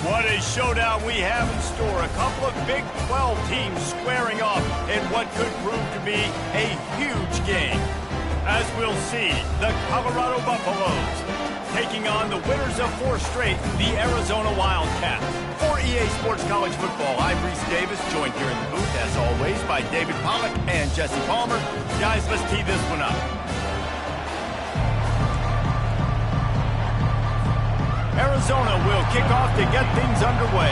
What a showdown we have in store. A couple of Big 12 teams squaring off in what could prove to be a huge game. As we'll see, the Colorado Buffaloes taking on the winners of 4 straight, the Arizona Wildcats. For EA Sports College Football, I'm Reese Davis, joined here in the booth, as always, by David Pollack and Jesse Palmer. Guys, let's tee this one up. Arizona will kick off to get things underway.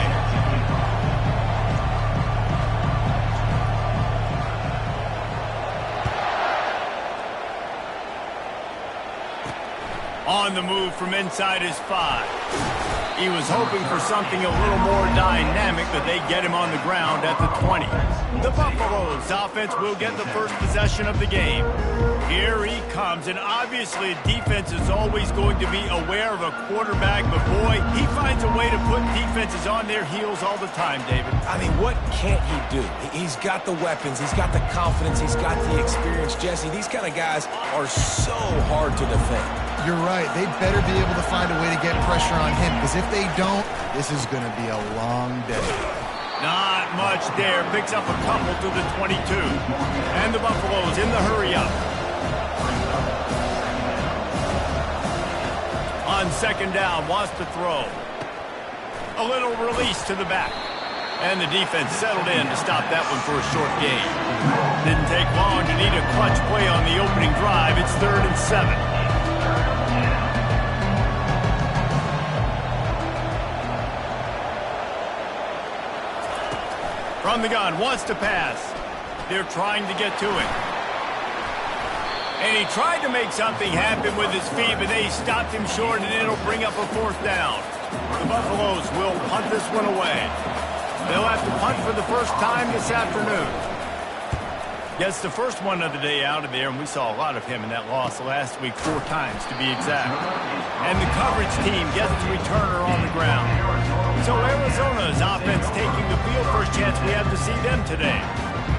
On the move from inside his 5. He was hoping for something a little more dynamic, but they get him on the ground at the 20. The Buffaloes offense will get the first possession of the game. Here he comes, and obviously defense is always going to be aware of a quarterback, but boy, he finds a way to put defenses on their heels all the time, David. I mean, what can't he do? He's got the weapons, he's got the confidence, he's got the experience. Jesse, these kind of guys are so hard to defend. You're right. They better be able to find a way to get pressure on him, because if they don't, this is going to be a long day. Not much there. Picks up a couple to the 22. And the Buffaloes in the hurry-up. On second down, wants to throw. A little release to the back. And the defense settled in to stop that one for a short gain. Didn't take long to need a clutch play on the opening drive. It's 3rd and 7. From the gun, wants to pass. They're trying to get to it. And he tried to make something happen with his feet, but they stopped him short, and it'll bring up a 4th down. The Buffaloes will punt this one away. They'll have to punt for the first time this afternoon. Gets the first one of the day out of there, and we saw a lot of him in that loss last week, 4 times to be exact. And the coverage team gets the returner on the ground. So Arizona's offense taking the field. First chance we have to see them today.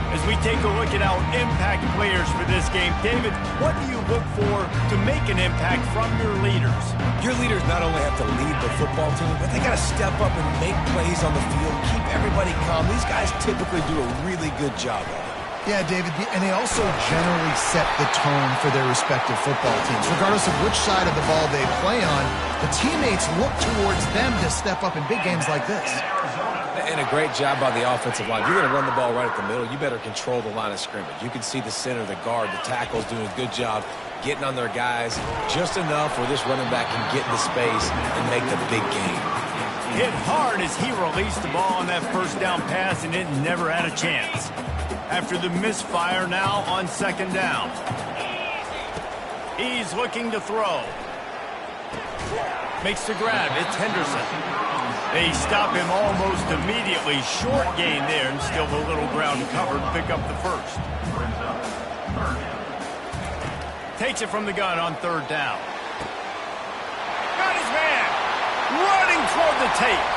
As we take a look at our impact players for this game, David, what do you look for to make an impact from your leaders? Your leaders not only have to lead the football team, but they got to step up and make plays on the field, keep everybody calm. These guys typically do a really good job of it. Yeah, David, and they also generally set the tone for their respective football teams. Regardless of which side of the ball they play on, the teammates look towards them to step up in big games like this. And a great job by the offensive line. You're going to run the ball right at the middle. You better control the line of scrimmage. You can see the center, the guard, the tackles doing a good job getting on their guys just enough where this running back can get into space and make the big game. Hit hard as he released the ball on that first down pass, and it never had a chance. After the misfire, now on second down. He's looking to throw. Makes the grab. It's Henderson. They stop him almost immediately. Short gain there, and still a little ground covered to pick up the first. Takes it from the gun on 3rd down. Got his man. Running toward the tape.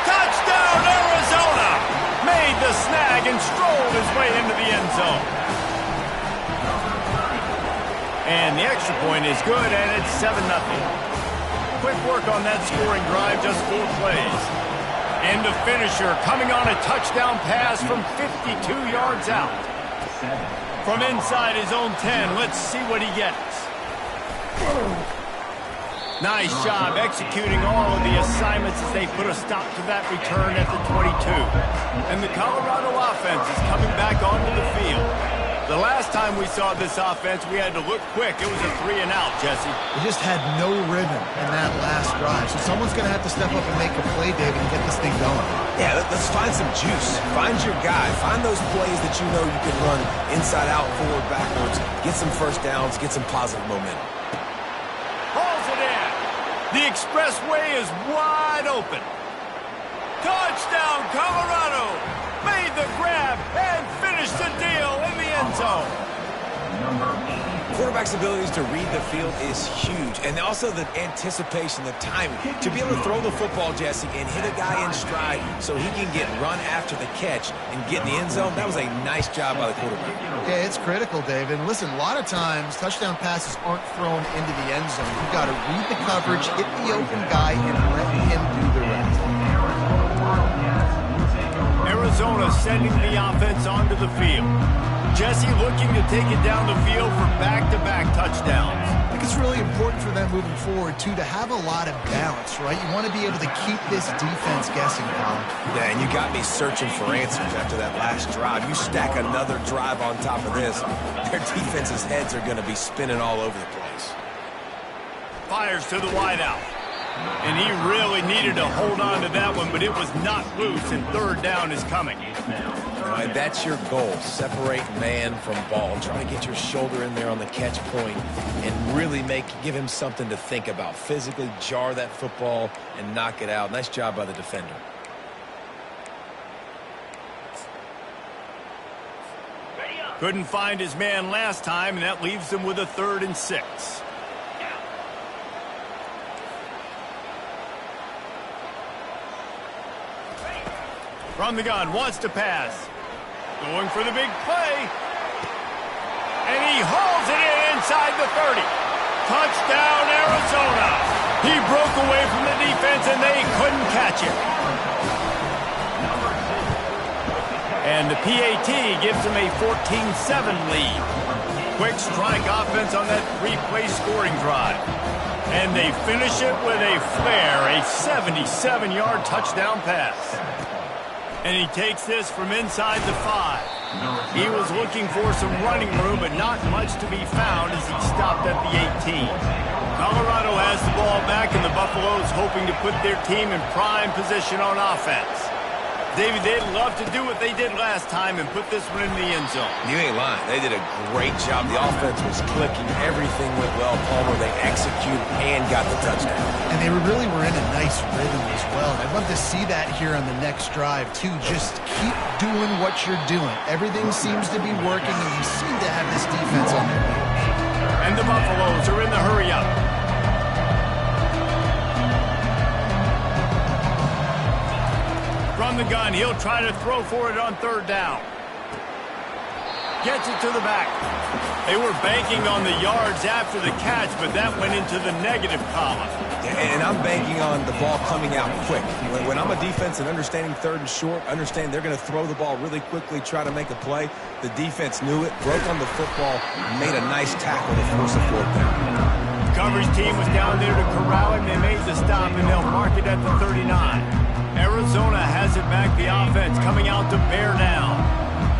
Touchdown, Arizona! Made the snag and strolled his way into the end zone. And the extra point is good, and it's 7-0. Quick work on that scoring drive, just 4 plays. And the finisher coming on a touchdown pass from 52 yards out. From inside his own 10, let's see what he gets. Nice job executing all of the assignments as they put a stop to that return at the 22. And the Colorado offense is coming back onto the field. The last time we saw this offense, we had to look quick. It was a 3-and-out, Jesse. They just had no rhythm in that last drive. So someone's going to have to step up and make a play, David, and get this thing going. Yeah, let's find some juice. Find your guy. Find those plays that you know you can run inside out, forward, backwards. Get some first downs. Get some positive momentum. The expressway is wide open. Touchdown, Colorado! Made the grab and finished the deal in the end zone. Quarterback's abilities to read the field is huge, and also the anticipation, the timing. To be able to throw the football, Jesse, and hit a guy in stride so he can get run after the catch and get in the end zone, that was a nice job by the quarterback. Yeah, it's critical, David. And listen, a lot of times touchdown passes aren't thrown into the end zone. You've got to read the coverage, hit the open guy, and let him do the rest. sending the offense onto the field. Jesse looking to take it down the field for back-to-back touchdowns. I think it's really important for them moving forward, too, to have a lot of balance, right? You want to be able to keep this defense guessing, Colin. Yeah, and you got me searching for answers after that last drive. You stack another drive on top of this, their defense's heads are going to be spinning all over the place. Fires to the wideout. And he really needed to hold on to that one, but it was knocked loose, and third down is coming. And that's your goal. Separate man from ball. Try to get your shoulder in there on the catch point and really give him something to think about. Physically jar that football and knock it out. Nice job by the defender. Couldn't find his man last time, and that leaves him with a 3rd and 6. From the gun, wants to pass. Going for the big play. And he hauls it in inside the 30. Touchdown, Arizona. He broke away from the defense, and they couldn't catch him. And the PAT gives him a 14-7 lead. Quick strike offense on that 3-play scoring drive. And they finish it with a flair, a 77-yard touchdown pass. And he takes this from inside the 5. He was looking for some running room, but not much to be found as he stopped at the 18. Colorado has the ball back, and the Buffaloes hoping to put their team in prime position on offense. David, they'd love to do what they did last time and put this one in the end zone. You ain't lying. They did a great job. The offense was clicking. Everything went well. Palmer, they executed and got the touchdown. And they really were in a nice rhythm as well. I'd love to see that here on the next drive, too. Just keep doing what you're doing. Everything seems to be working, and you seem to have this defense on their heels. And the Buffaloes are in the hurry-up. From the gun, he'll try to throw for it on 3rd down. Gets it to the back. They were banking on the yards after the catch, but that went into the negative column. And I'm banking on the ball coming out quick. When I'm a defense and understanding 3rd and short, understand they're going to throw the ball really quickly, try to make a play. The defense knew it, broke on the football, made a nice tackle to force a 4th down. Coverage team was down there to corral him. They made the stop, and they'll mark it at the 39. Arizona has it back, the offense coming out to bear down.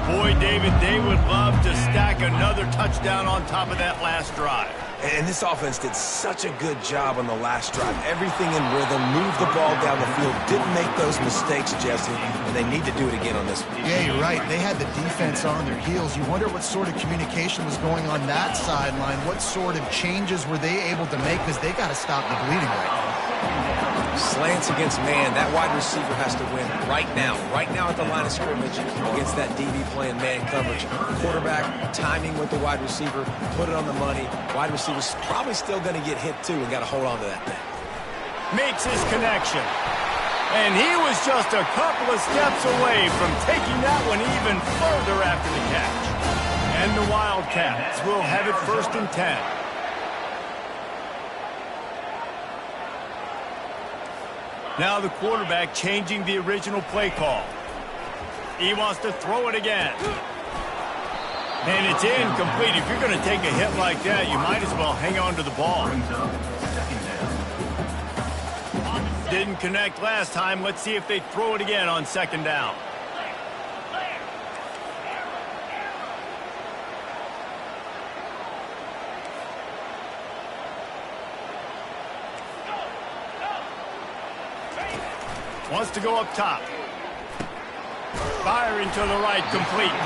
Boy, David, they would love to stack another touchdown on top of that last drive. And this offense did such a good job on the last drive. Everything in rhythm, moved the ball down the field, didn't make those mistakes, Jesse, and they need to do it again on this one. Yeah, you're right. They had the defense on their heels. You wonder what sort of communication was going on that sideline. What sort of changes were they able to make, because they got to stop the bleeding right now. Slants against man. That wide receiver has to win right now at the line of scrimmage against that DB playing man coverage. Quarterback, timing with the wide receiver, put it on the money. Wide receiver's probably still going to get hit too and got to hold on to that thing. Makes his connection. And he was just a couple of steps away from taking that one even further after the catch. And the Wildcats will have it 1st and 10. Now the quarterback changing the original play call. He wants to throw it again. And it's incomplete. If you're going to take a hit like that, you might as well hang on to the ball. Didn't connect last time. Let's see if they throw it again on 2nd down. Wants to go up top. Firing to the right, complete.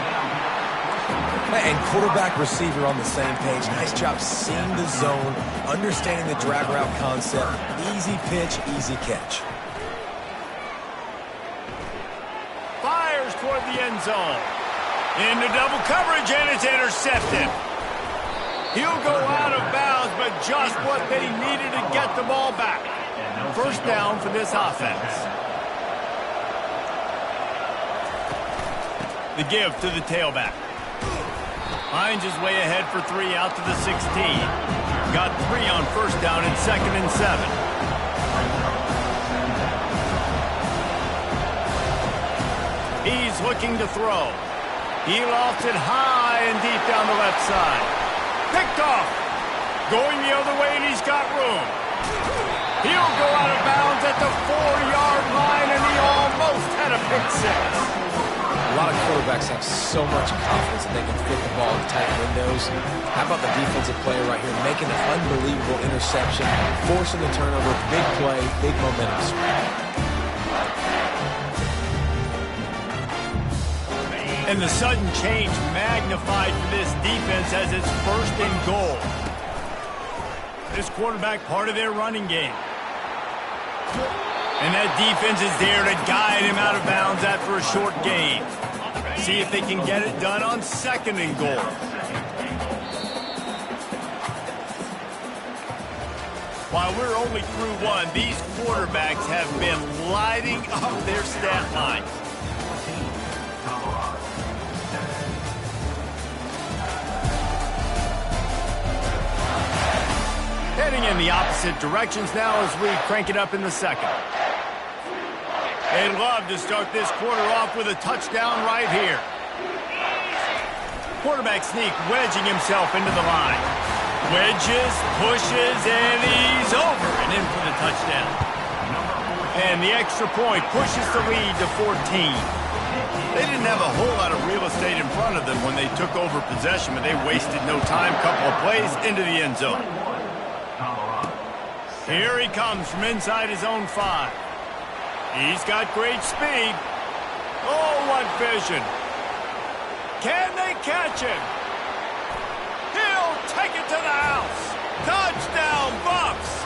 And quarterback receiver on the same page. Nice job seeing the zone, understanding the drag route concept. Easy pitch, easy catch. Fires toward the end zone. Into double coverage, and it's intercepted. He'll go out of bounds, but just what they needed to get the ball back. 1st down for this offense. The give to the tailback. Finds his way ahead for 3 out to the 16. Got 3 on 1st down and 2nd and 7. He's looking to throw. He lofts it high and deep down the left side. Picked off. Going the other way, and he's got room. He'll go out of bounds at the 4-yard line, and he almost had a pick six. A lot of quarterbacks have so much confidence that they can fit the ball in tight windows. How about the defensive player right here making an unbelievable interception, forcing the turnover, big play, big momentum swing. And the sudden change magnified for this defense as it's 1st and goal. This quarterback part of their running game. And that defense is there to guide him out of bounds after a short gain. See if they can get it done on 2nd and goal. While we're only through one, these quarterbacks have been lighting up their stat line. Heading in the opposite directions now as we crank it up in the 2nd. They'd love to start this quarter off with a touchdown right here. Quarterback sneak wedging himself into the line. Wedges, pushes, and he's over and in for the touchdown. And the extra point pushes the lead to 14. They didn't have a whole lot of real estate in front of them when they took over possession, but they wasted no time. Couple of plays into the end zone. Here he comes from inside his own 5. He's got great speed. Oh, what vision. Can they catch him? He'll take it to the house. Touchdown, Bucks.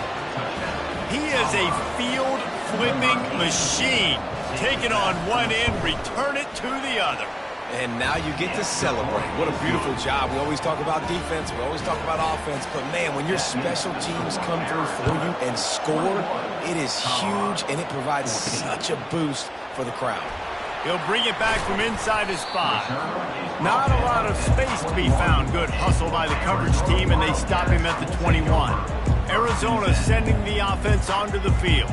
He is a field-flipping machine. Take it on one end, return it to the other. And now you get to celebrate. What a beautiful job. We always talk about defense. We always talk about offense. But, man, when your special teams come through for you and score, it is huge, and it provides such a boost for the crowd. He'll bring it back from inside his 5. Not a lot of space to be found. Good hustle by the coverage team, and they stop him at the 21. Arizona sending the offense onto the field.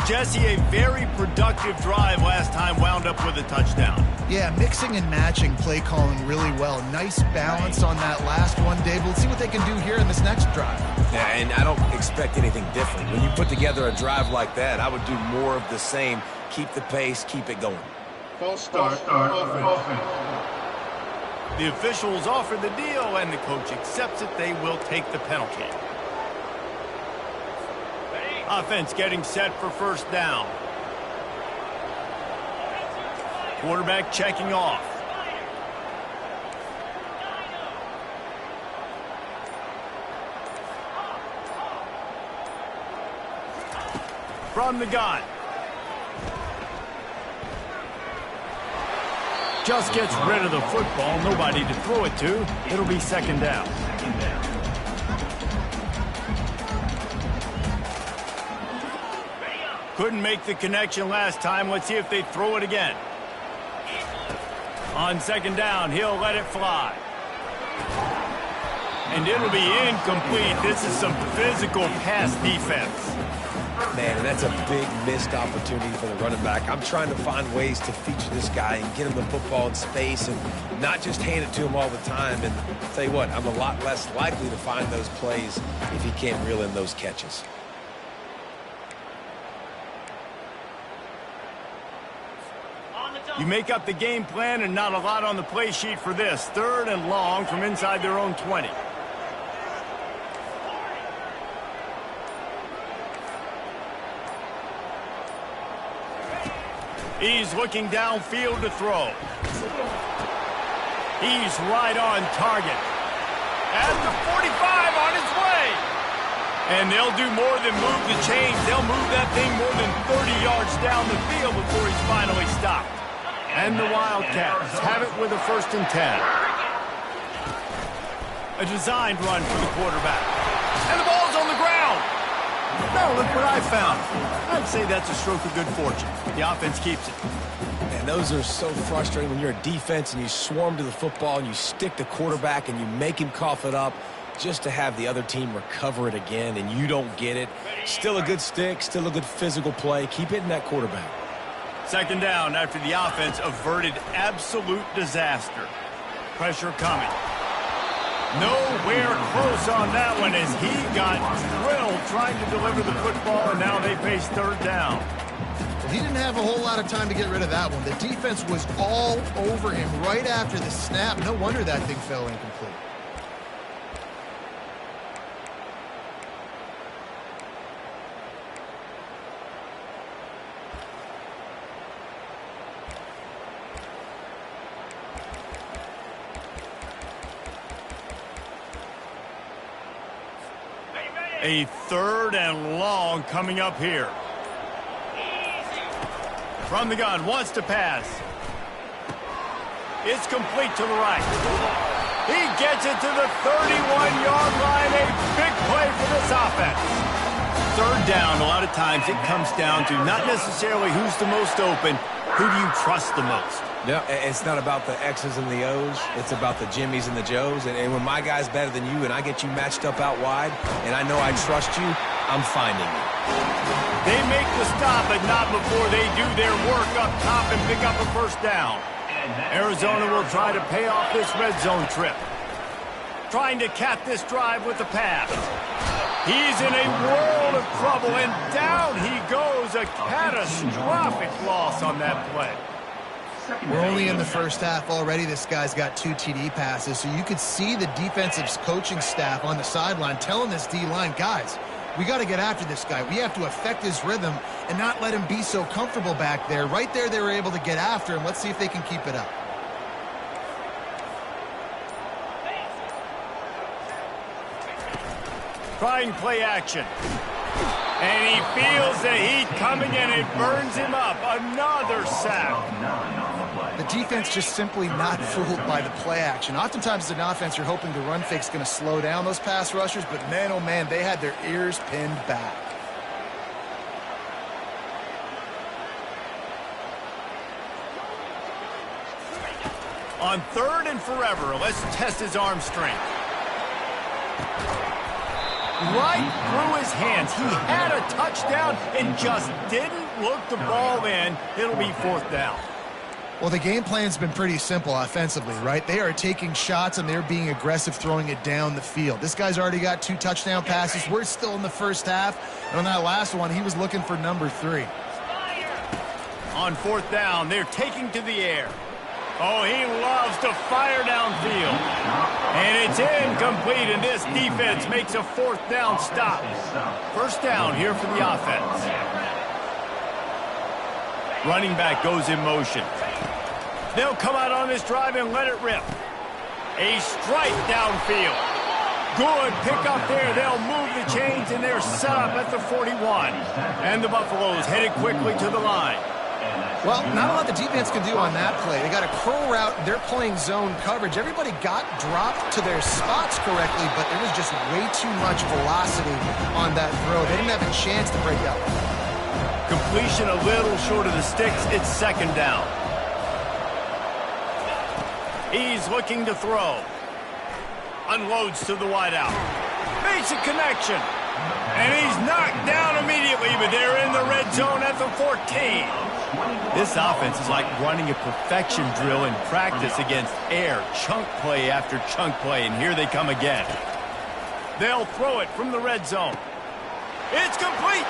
Jesse, a very productive drive last time wound up with a touchdown. Yeah, mixing and matching play calling really well. Nice balance on that last one, Dave. Let's see what they can do here in this next drive. Yeah, and I don't expect anything different. When you put together a drive like that, I would do more of the same. Keep the pace, keep it going. False start, offense. The officials offer the deal, and the coach accepts it. They will take the penalty. Offense getting set for 1st down. Quarterback checking off. From the gun. Just gets rid of the football. Nobody to throw it to. It'll be 2nd down. Couldn't make the connection last time. Let's see if they throw it again. On 2nd down, he'll let it fly. And it'll be incomplete. This is some physical pass defense. Man, and that's a big missed opportunity for the running back. I'm trying to find ways to feature this guy and get him the football in space and not just hand it to him all the time. And I'll tell you what, I'm a lot less likely to find those plays if he can't reel in those catches. You make up the game plan and not a lot on the play sheet for this. 3rd and long from inside their own 20. He's looking downfield to throw. He's right on target. At the 45 on his way. And they'll do more than move the chains. They'll move that thing more than 30 yards down the field before he's finally stopped. And the Wildcats have it with a 1st and 10. A designed run for the quarterback. And the ball's on the ground. No, look what I found. I'd say that's a stroke of good fortune. The offense keeps it. And those are so frustrating when you're a defense and you swarm to the football and you stick the quarterback and you make him cough it up just to have the other team recover it again and you don't get it. Still a good stick, still a good physical play. Keep hitting that quarterback. Second down after the offense averted absolute disaster. Pressure coming. Nowhere close on that one as he got drilled trying to deliver the football, and now they face third down. He didn't have a whole lot of time to get rid of that one. The defense was all over him right after the snap. No wonder that thing fell incomplete. A third and long coming up here. From the gun, wants to pass. It's complete to the right. He gets it to the 31-yard line. A big play for this offense. Third down, a lot of times it comes down to not necessarily who's the most open, who do you trust the most? Yeah, it's not about the X's and the O's. It's about the Jimmies and the Joes. And when my guy's better than you and I get you matched up out wide and I know I trust you, I'm finding you. They make the stop, but not before they do their work up top and pick up a first down. Arizona will try to pay off this red zone trip. Trying to cap this drive with the pass. He's in a world of trouble, and down he goes. A catastrophic loss on that play. We're only in the first half already. This guy's got 2 TD passes, so you could see the defensive coaching staff on the sideline telling this D-line, guys, we got to get after this guy. We have to affect his rhythm and not let him be so comfortable back there. Right there, they were able to get after him. Let's see if they can keep it up. Trying play action. And he feels the heat coming and it burns him up. Another sack. The defense just simply not fooled by the play action. Oftentimes as an offense, you're hoping the run fake's going to slow down those pass rushers, but man, oh man, they had their ears pinned back. On third and forever, let's test his arm strength. Right through his hands. He had a touchdown and just didn't look the ball in. It'll be fourth down. Well, the game plan's been pretty simple offensively, right? They are taking shots and they're being aggressive throwing it down the field. This guy's already got 2 touchdown passes. We're still in the first half. And on that last one, he was looking for number 3. On fourth down, they're taking to the air. Oh, he loves to fire downfield. And it's incomplete, and this defense makes a fourth down stop. First down here for the offense. Running back goes in motion. They'll come out on this drive and let it rip. A strike downfield. Good pickup there. They'll move the chains, and they're set up at the 41. And the Buffaloes headed quickly to the line. Well, not a lot the defense can do on that play. They got a curl route. They're playing zone coverage. Everybody got dropped to their spots correctly, but there was just way too much velocity on that throw. They didn't have a chance to break out. Completion a little short of the sticks. It's second down. He's looking to throw. Unloads to the wideout. Makes a connection. And he's knocked down immediately, but they're in the red zone at the 14. This offense is like running a perfection drill in practice against air. Chunk play after chunk play, and here they come again. They'll throw it from the red zone. It's complete.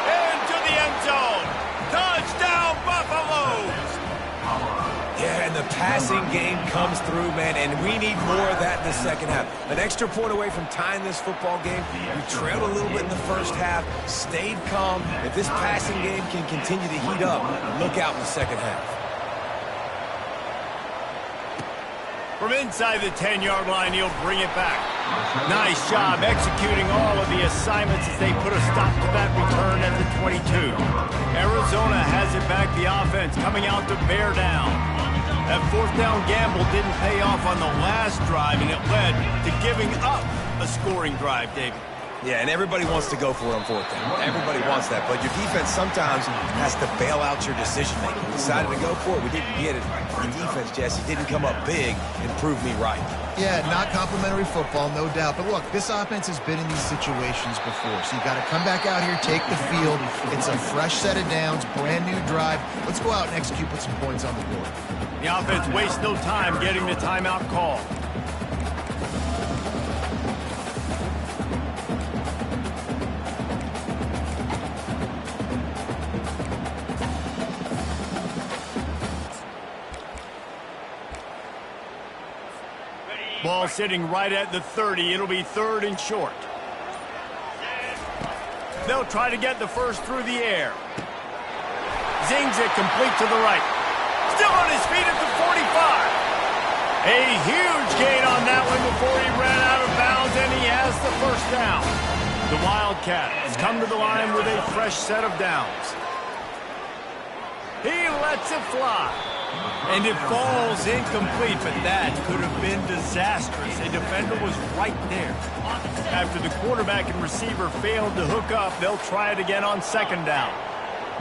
Into the end zone. Touchdown, Buffaloes. Yeah, and the passing game comes through, man, and we need more of that in the second half. An extra point away from tying this football game. We trailed a little bit in the first half, stayed calm. If this passing game can continue to heat up, look out in the second half. From inside the 10-yard line, he'll bring it back. Nice job executing all of the assignments as they put a stop to that return at the 22. Arizona has it back, the offense coming out to bear down. That fourth down gamble didn't pay off on the last drive, and it led to giving up a scoring drive, David. Yeah, and everybody wants to go for it on fourth down. Everybody wants that, but your defense sometimes has to bail out your decision-making. We decided to go for it. We didn't get it. The defense, Jesse, didn't come up big and prove me right. Yeah, not complimentary football, no doubt. But look, this offense has been in these situations before, so you got to come back out here, take the field. It's a fresh set of downs, brand new drive. Let's go out and execute, put some points on the board. The offense wastes no time getting the timeout call. Ball sitting right at the 30. It'll be 3rd and short. They'll try to get the first through the air. Zings it complete to the right. Still on his feet at the 45. A huge gain on that one before he ran out of bounds, and he has the first down. The Wildcats come to the line with a fresh set of downs. He lets it fly. And it falls incomplete, but that could have been disastrous. A defender was right there. After the quarterback and receiver failed to hook up, they'll try it again on 2nd down.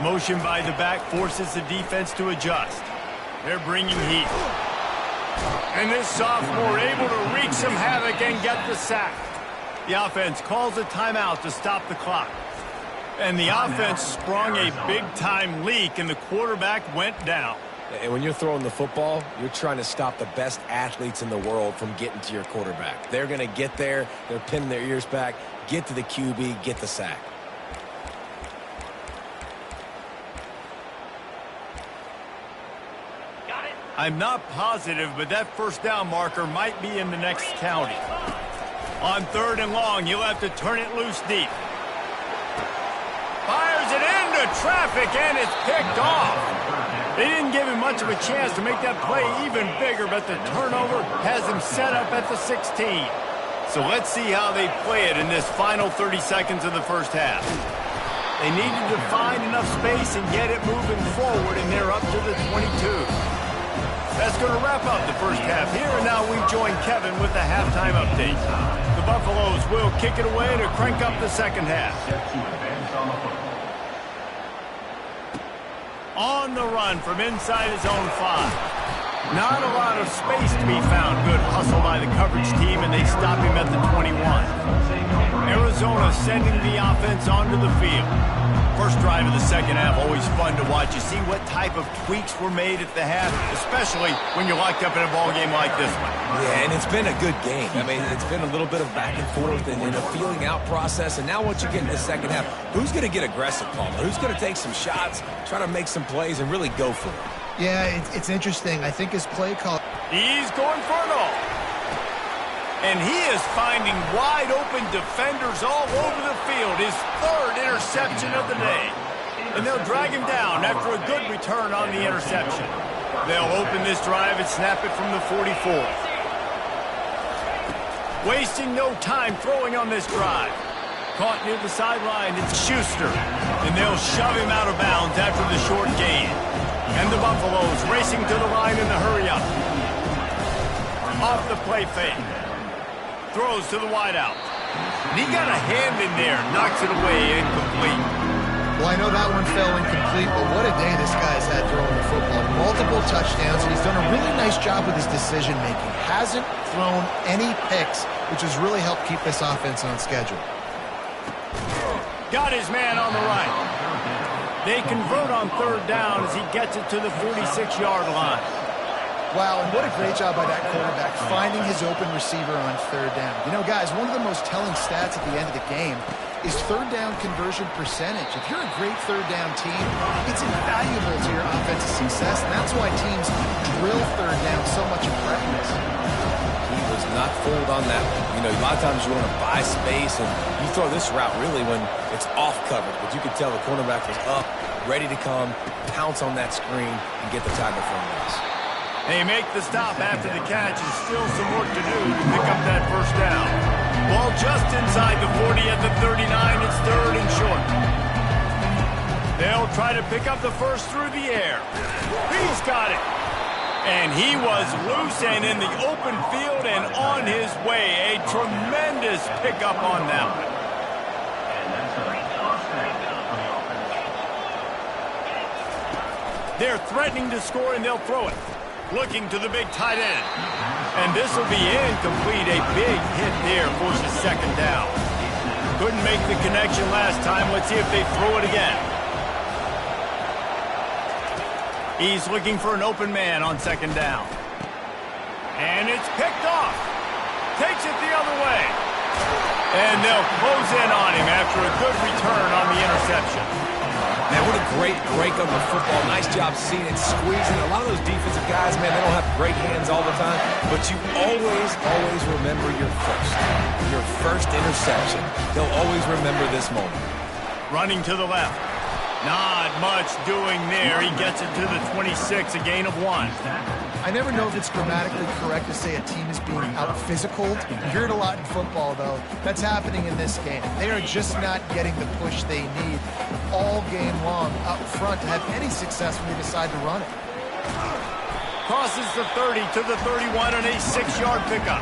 Motion by the back forces the defense to adjust. They're bringing heat. And this sophomore able to wreak some havoc and get the sack. The offense calls a timeout to stop the clock. And the offense sprung a big-time leak, and the quarterback went down. And when you're throwing the football, you're trying to stop the best athletes in the world from getting to your quarterback. They're going to get there. They're pinning their ears back, get to the QB, get the sack. I'm not positive, but that first down marker might be in the next county. On 3rd and long, he'll have to turn it loose deep. Fires it into traffic, and it's picked off. They didn't give him much of a chance to make that play even bigger, but the turnover has him set up at the 16. So let's see how they play it in this final 30 seconds of the first half. They needed to find enough space and get it moving forward, and they're up to the 22. That's going to wrap up the first half here, and now we join Kevin with the halftime update. The Buffaloes will kick it away to crank up the second half. On the run from inside his own 5. Not a lot of space to be found. Good hustle by the coverage team, and they stop him at the 21. Arizona sending the offense onto the field. First drive of the second half, always fun to watch. You see what type of tweaks were made at the half, especially when you're locked up in a ball game like this one. Yeah, and it's been a good game. I mean, it's been a little bit of back and forth and a feeling out process. And now once you get into the second half, who's going to get aggressive, Palmer? Who's going to take some shots, try to make some plays, and really go for it? Yeah, it's interesting. I think his play call... He's going for it all. And he is finding wide-open defenders all over the field. His 3rd interception of the day. And they'll drag him down after a good return on the interception. They'll open this drive and snap it from the 44. Wasting no time throwing on this drive. Caught near the sideline, it's Schuster. And they'll shove him out of bounds after the short gain. And the Buffaloes racing to the line in the hurry-up. Off the play fake. Throws to the wideout. And he got a hand in there, knocks it away, incomplete. Well, I know that one fell incomplete, but what a day this guy's had throwing the football. Multiple touchdowns, and he's done a really nice job with his decision-making. Hasn't thrown any picks, which has really helped keep this offense on schedule. Got his man on the right. They convert on 3rd down as he gets it to the 46-yard line. Wow, and what a great job by that quarterback, finding his open receiver on 3rd down. You know, guys, one of the most telling stats at the end of the game is 3rd down conversion percentage. If you're a great 3rd down team, it's invaluable to your offensive success, and that's why teams drill 3rd down so much in practice. He was not fooled on that one. You know, a lot of times you want to buy space, and you throw this route really when it's off coverage, but you could tell the cornerback was up, ready to come, pounce on that screen, and get the tackle from this. They make the stop after the catch, and still some work to do to pick up that first down. Ball just inside the 40 at the 39. It's 3rd and short. They'll try to pick up the first through the air. He's got it. And he was loose and in the open field and on his way. A tremendous pickup on that one. They're threatening to score, and they'll throw it. Looking to the big tight end. And this will be incomplete. A big hit there forces second down. Couldn't make the connection last time. Let's see if they throw it again. He's looking for an open man on second down. And it's picked off. Takes it the other way. And they'll close in on him after a good return on the interception. Man, what a great break on the football. Nice job seeing it, squeezing. A lot of those defensive guys, man, they don't have great hands all the time, but you always remember your first interception. They'll always remember this moment. Running to the left. Not much doing there. He gets it to the 26, a gain of 1. I never know if it's grammatically correct to say a team is being out-physicaled. You hear it a lot in football, though. That's happening in this game. They are just not getting the push they need all game long up front to have any success when they decide to run it. Crosses the 30 to the 31 on a 6-yard pickup.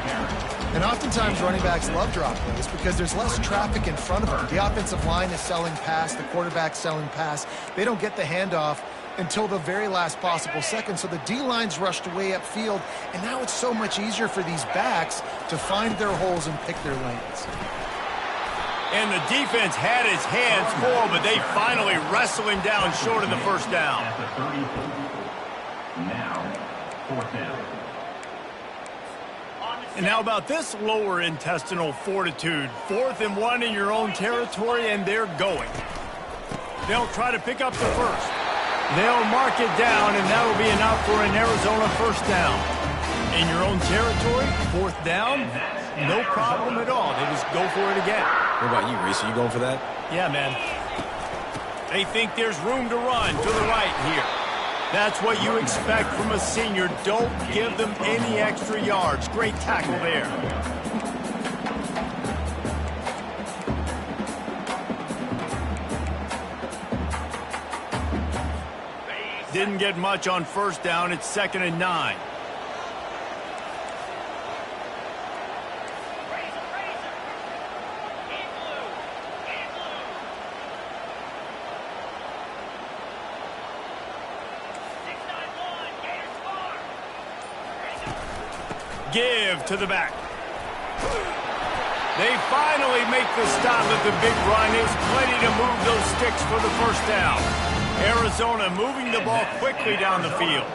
And oftentimes running backs love drop plays because there's less traffic in front of them. The offensive line is selling pass, the quarterback's selling pass. They don't get the handoff until the very last possible second, so the D-line's rushed away upfield, and now it's so much easier for these backs to find their holes and pick their lanes. And the defense had his hands full, but they finally wrestle him down short of the first down. Now, fourth down. And how about this lower intestinal fortitude? 4th and 1 in your own territory, and they're going. They'll try to pick up the first. They'll mark it down, and that'll be enough for an Arizona first down. In your own territory, 4th down, no problem at all. They just go for it again. What about you, Reese? Are you going for that? Yeah, man. They think there's room to run to the right here. That's what you expect from a senior. Don't give them any extra yards. Great tackle there. Didn't get much on first down. It's 2nd and 9. Give to the back. They finally make the stop at the big run. It's plenty to move those sticks for the first down. Arizona moving the ball quickly down the field.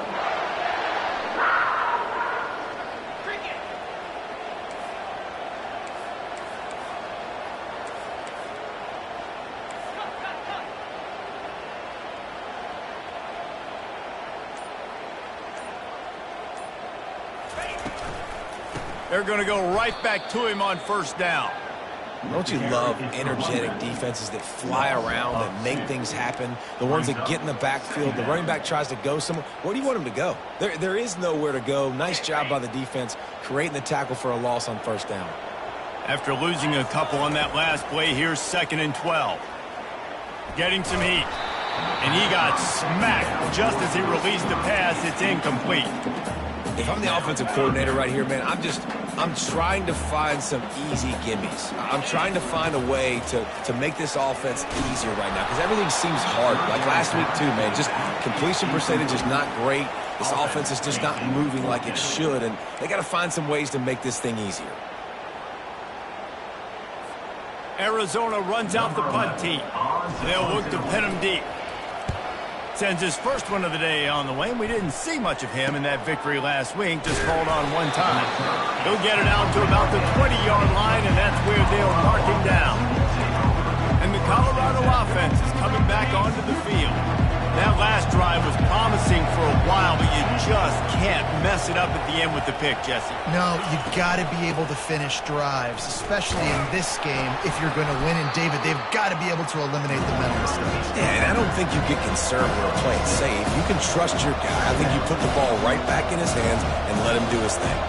They're going to go right back to him on first down. Don't you love energetic defenses that fly around and make things happen? The ones that get in the backfield, the running back tries to go somewhere. Where do you want him to go? There is nowhere to go. Nice job by the defense creating the tackle for a loss on first down. After losing a couple on that last play, here's 2nd and 12. Getting some heat. And he got smacked just as he released the pass. It's incomplete. If I'm the offensive coordinator right here, man, I'm trying to find some easy gimmies. I'm trying to find a way to make this offense easier right now because everything seems hard. Like last week, too, man, just completion percentage is not great. This offense is just not moving like it should, and they got to find some ways to make this thing easier. Arizona runs out the punt team. They'll look to pin him deep. Sends his first one of the day on the way. We didn't see much of him in that victory last week. Just called on one time. He'll get it out to about the 20-yard line, and that's where they'll mark him down. And the Colorado offense is coming back onto the field. That last drive was promising for a while, but you just can't mess it up at the end with the pick, Jesse. No, you got to be able to finish drives, especially in this game if you're going to win. And, David, they've got to be able to eliminate the mental mistakes. Yeah, and I don't think you get conservative or play it safe. You can trust your guy. I think you put the ball right back in his hands and let him do his thing.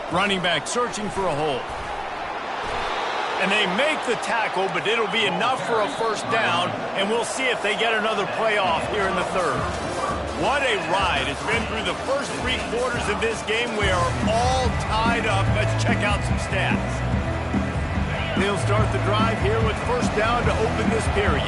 Running back searching for a hole. And they make the tackle, but it'll be enough for a first down, and we'll see if they get another play off here in the third. What a ride. It's been through the first 3 quarters of this game. We are all tied up. Let's check out some stats. They'll start the drive here with first down to open this period.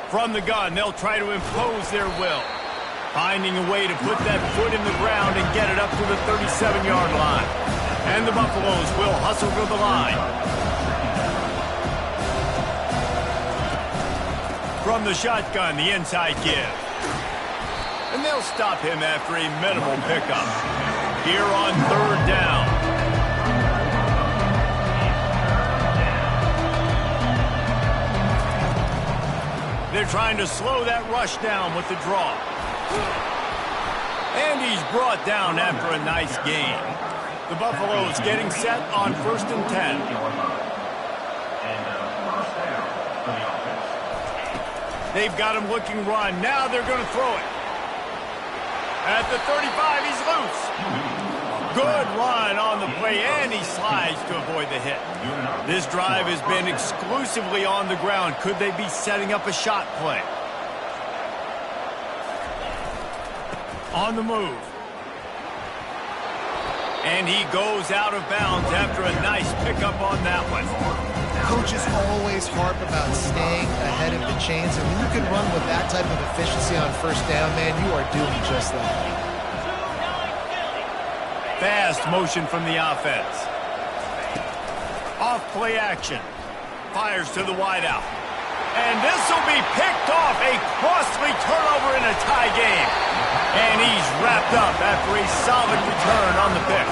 From the gun, they'll try to impose their will, finding a way to put that foot in the ground and get it up to the 37-yard line. And the Buffaloes will hustle to the line. From the shotgun, the inside give. And they'll stop him after a minimal pickup. Here on third down. They're trying to slow that rush down with the draw. And he's brought down after a nice gain. The Buffaloes getting set on 1st and 10. They've got him looking run. Now they're going to throw it. At the 35, he's loose. Good run on the play, and he slides to avoid the hit. This drive has been exclusively on the ground. Could they be setting up a shot play? On the move. And he goes out of bounds after a nice pickup on that one. Coaches always harp about staying ahead of the chains, and when you can run with that type of efficiency on first down, man, you are doing just that. Fast motion from the offense. Off play action. Fires to the wideout. And this will be picked off. A costly turnover in a tie game. And he's wrapped up after a solid return on the pick.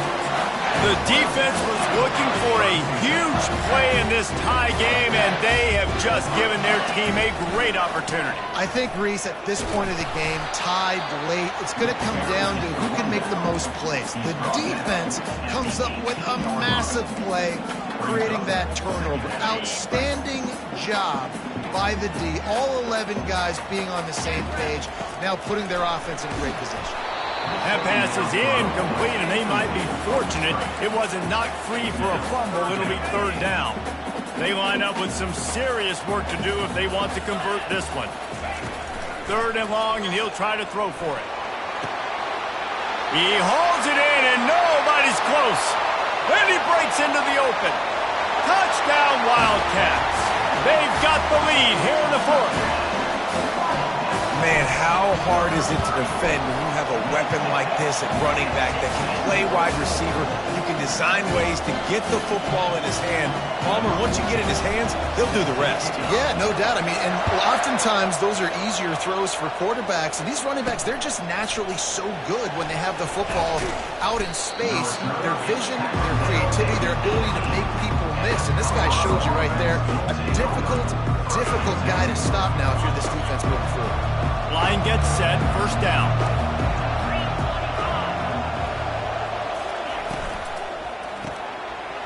The defense was looking for a huge play in this tie game, and they have just given their team a great opportunity. I think, Reese, at this point of the game, tied late, it's going to come down to who can make the most plays. The defense comes up with a massive play, creating that turnover. Outstanding job by the D. All 11 guys being on the same page, now putting their offense in a great position. That pass is incomplete, and they might be fortunate it wasn't knocked free for a fumble. It'll be third down. They line up with some serious work to do if they want to convert this one. Third and long, and he'll try to throw for it. He hauls it in, and nobody's close. Then he breaks into the open. Touchdown, Wildcats. They've got the lead here in the fourth. Man, how hard is it to defend when you have a weapon like this at running back that can play wide receiver? You can design ways to get the football in his hand. Palmer, once you get in his hands, he'll do the rest. Yeah, no doubt. I mean, and oftentimes those are easier throws for quarterbacks. And these running backs, they're just naturally so good when they have the football out in space. Their vision, their creativity, their ability to make people miss. And this guy showed you right there, a difficult guy to stop now if you're this defense moving forward. Line gets set, first down.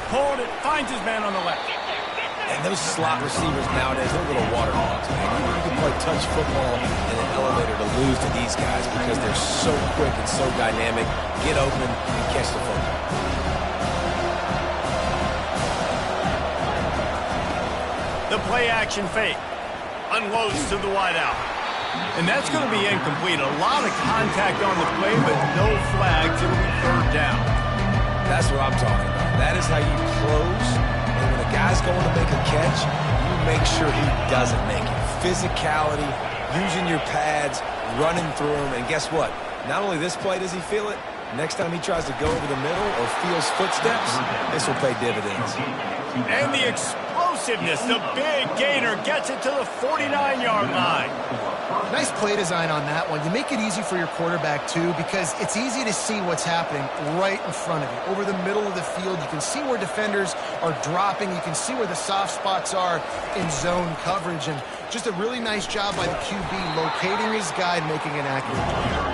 Hold it, finds his man on the left. And those slot receivers nowadays, they're little water hogs, man. You can play touch football in an elevator to lose to these guys because they're so quick and so dynamic. Get open and catch the football. The play action fake. Unloads to the wideout. And that's going to be incomplete. A lot of contact on the play, but no flags. It'll be third down. That's what I'm talking about. That is how you close. And when a guy's going to make a catch, you make sure he doesn't make it. Physicality, using your pads, running through them. And guess what? Not only this play does he feel it, next time he tries to go over the middle or feels footsteps, this will pay dividends. And the explosiveness, the big gainer gets it to the 49-yard line. Nice play design on that one. You make it easy for your quarterback, too, because it's easy to see what's happening right in front of you. Over the middle of the field, you can see where defenders are dropping. You can see where the soft spots are in zone coverage. And just a really nice job by the QB locating his guy and making an accurate throw.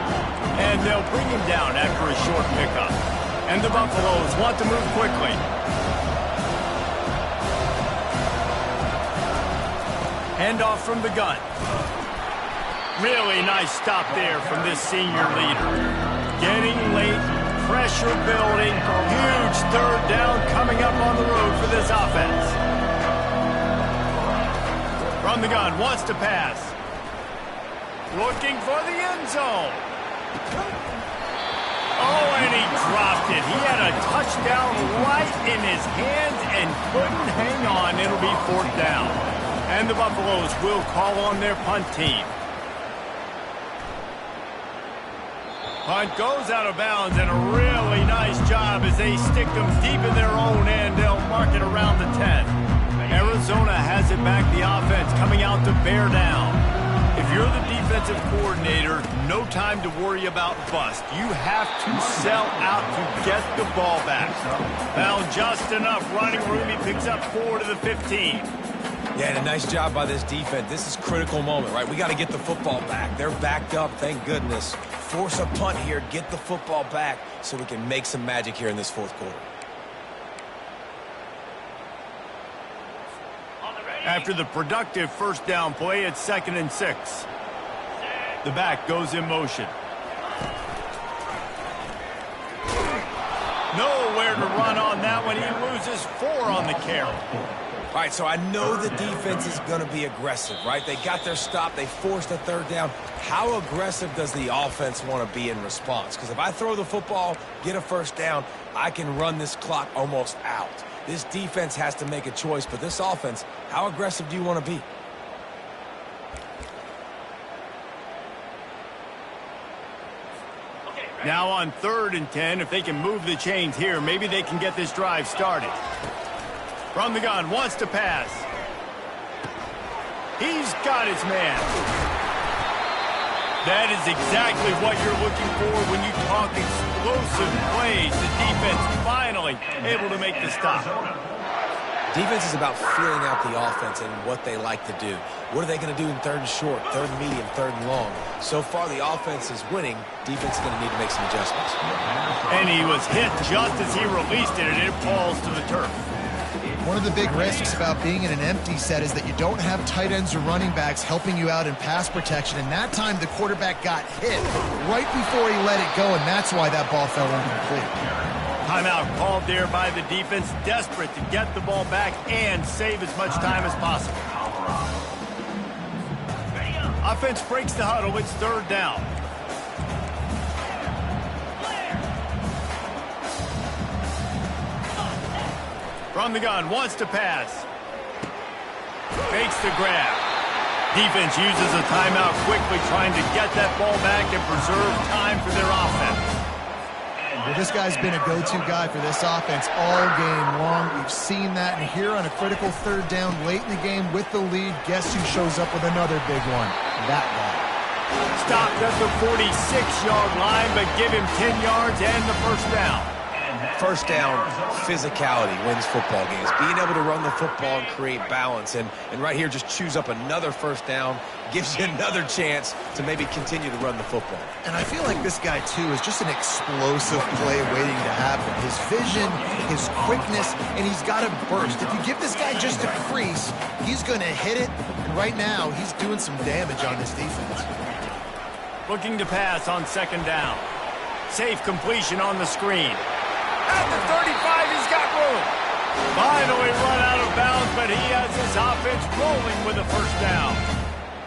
And they'll bring him down after a short pickup. And the Buffaloes want to move quickly. Handoff from the gun. Really nice stop there from this senior leader. Getting late, pressure building, huge third down coming up on the road for this offense. From the gun, wants to pass. Looking for the end zone. Oh, and he dropped it. He had a touchdown right in his hands and couldn't hang on. It'll be 4th down. And the Buffaloes will call on their punt team. Punt goes out of bounds, and a really nice job as they stick them deep in their own end. They'll mark it around the 10. Arizona has it back, the offense coming out to bear down. If you're the defensive coordinator, no time to worry about bust. You have to sell out to get the ball back. Found just enough running room. He picks up 4 to the 15. Yeah, and a nice job by this defense. This is a critical moment, right? We got to get the football back. They're backed up, thank goodness. Force a punt here, get the football back so we can make some magic here in this 4th quarter. After the productive 1st down play, it's 2nd and 6. The back goes in motion. Nowhere to run on that one. He loses 4 on the carry. All right, so I know the defense is going to be aggressive, right? They got their stop. They forced a 3rd down. How aggressive does the offense want to be in response? Because if I throw the football, get a 1st down, I can run this clock almost out. This defense has to make a choice, but this offense, how aggressive do you want to be? Now on 3rd and 10, if they can move the chains here, maybe they can get this drive started. From the gun, wants to pass. He's got his man. That is exactly what you're looking for when you talk explosive plays. The defense finally able to make the stop. Defense is about feeling out the offense and what they like to do. What are they going to do in 3rd and short, 3rd and medium, 3rd and long? So far, the offense is winning. Defense is going to need to make some adjustments. And he was hit just as he released it, and it falls to the turf. One of the big risks about being in an empty set is that you don't have tight ends or running backs helping you out in pass protection. And that time, the quarterback got hit right before he let it go, and that's why that ball fell incomplete. Timeout called there by the defense, desperate to get the ball back and save as much time as possible. Offense breaks the huddle. It's 3rd down. From the gun, wants to pass. Fakes the grab. Defense uses a timeout quickly, trying to get that ball back and preserve time for their offense. Well, this guy's been a go-to guy for this offense all game long. We've seen that, and here on a critical 3rd down late in the game with the lead, guess who shows up with another big one? That guy. Stopped at the 46-yard line, but give him 10 yards and the 1st down. 1st down, physicality wins football games. Being able to run the football and create balance. And right here, just choose up another 1st down, gives you another chance to maybe continue to run the football. And I feel like this guy, too, is just an explosive play waiting to happen. His vision, his quickness, and he's got a burst. If you give this guy just a crease, he's going to hit it. And right now, he's doing some damage on this defense. Looking to pass on 2nd down. Safe completion on the screen. At the 35, he's got room. Finally run out of bounds, but he has his offense rolling with a 1st down.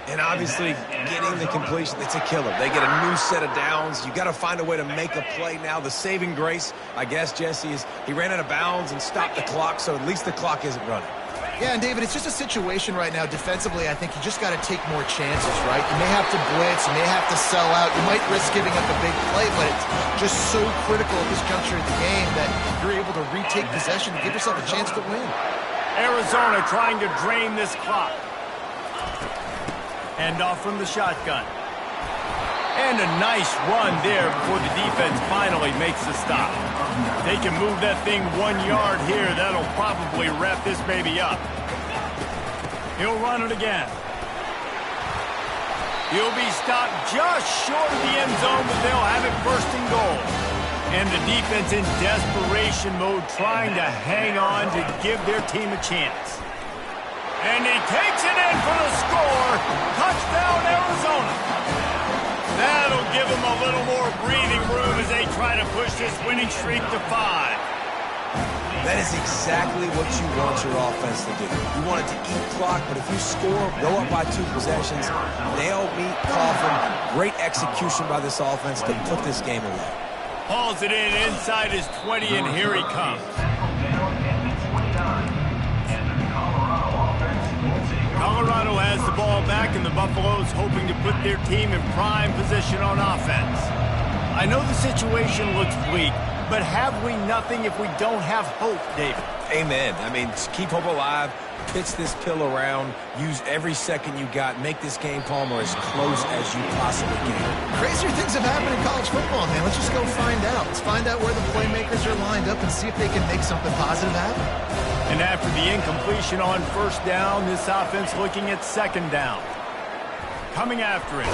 And obviously, getting the completion, it's a killer. They get a new set of downs. You got to find a way to make a play now. The saving grace, I guess, Jesse, is he ran out of bounds and stopped the clock, so at least the clock isn't running. Yeah, and David, it's just a situation right now defensively. I think you just got to take more chances, right? You may have to blitz, you may have to sell out, you might risk giving up a big play, but it's just so critical at this juncture of the game that you're able to retake possession and give yourself a chance to win. Arizona trying to drain this clock. Hand off from the shotgun. And a nice run there before the defense finally makes the stop. They can move that thing 1 yard here. That'll probably wrap this baby up. He'll run it again. He'll be stopped just short of the end zone, but they'll have it 1st and goal. And the defense in desperation mode, trying to hang on to give their team a chance. And he takes it in for the score. Touchdown, Arizona. That'll give them a little more breathing room as they try to push this winning streak to 5. That is exactly what you want your offense to do. You want it to eat clock, but if you score, go up by 2 possessions, nail, meet, coffin. Great execution by this offense to put this game away. Hauls it in inside his 20, and here he comes. Colorado has the ball back, and the Buffaloes hoping to put their team in prime position on offense. I know the situation looks bleak, but have we nothing if we don't have hope, David? Amen. I mean, keep hope alive, pitch this pill around, use every second you got, make this game, Palmer, as close as you possibly can. Crazier things have happened in college football, man. Let's just go find out. Let's find out where the playmakers are lined up and see if they can make something positive happen. And after the incompletion on first down, this offense looking at second down. Coming after it.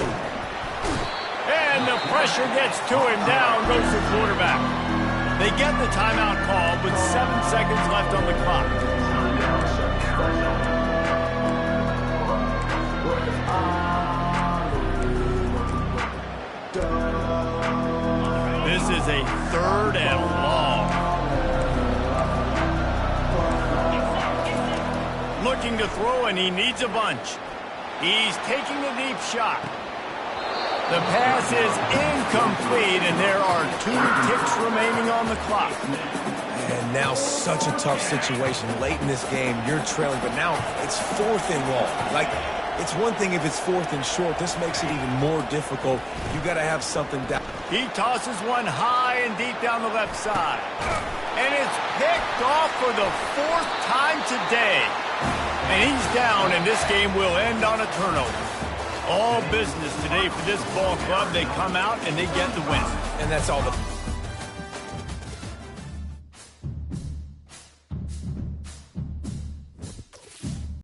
And the pressure gets to him. Down goes the quarterback. They get the timeout call with 7 seconds left on the clock. This is a 3rd and long. Looking to throw, and he needs a bunch. He's taking a deep shot. The pass is incomplete, and there are 2 ticks remaining on the clock. And now such a tough situation. Late in this game, you're trailing, but now it's 4th and long. Like, it's one thing if it's 4th and short. This makes it even more difficult. You got to have something down. He tosses one high and deep down the left side. And it's picked off for the 4th time today. And he's down, and this game will end on a turnover. All business today for this ball club. They come out and they get the win. And that's all the